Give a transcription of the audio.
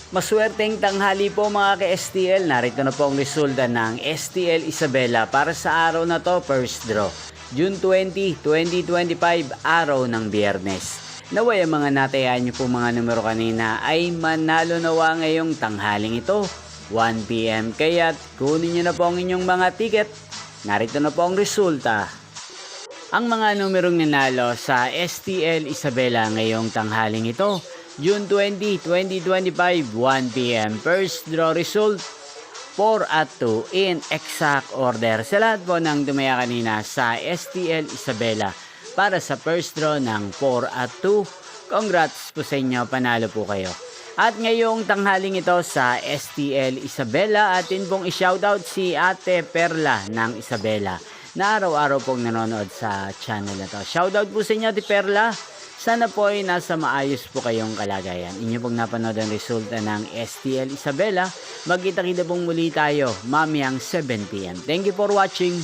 Maswerteng tanghali po mga ka-STL. Narito na po ang resulta ng STL Isabela para sa araw na to, first draw. June 20, 2025, araw ng Biyernes. Naway ang mga natayaan nyo po mga numero kanina ay manalo nawa ngayong tanghaling ito, 1 PM. Kaya't kunin nyo na po ang inyong mga ticket. Narito na po ang resulta. Ang mga numerong nanalo sa STL Isabela ngayong tanghaling ito, June 20, 2025, 1 PM. First draw result, 4 at 2 in exact order. Sa lahat po ng tumaya kanina sa STL Isabela para sa first draw ng 4 at 2, congrats po sa inyo, panalo po kayo. At ngayong tanghaling ito sa STL Isabela, atin pong i-shoutout si Ate Perla ng Isabela na araw-araw pong nanonood sa channel na to. Shoutout po sa inyo, Ate Perla. Sana po ay nasa maayos po kayong kalagayan. Inyo pong napanood ang resulta ng STL Isabela. Magkita-kita pong muli tayo mamayang 7 PM. Thank you for watching.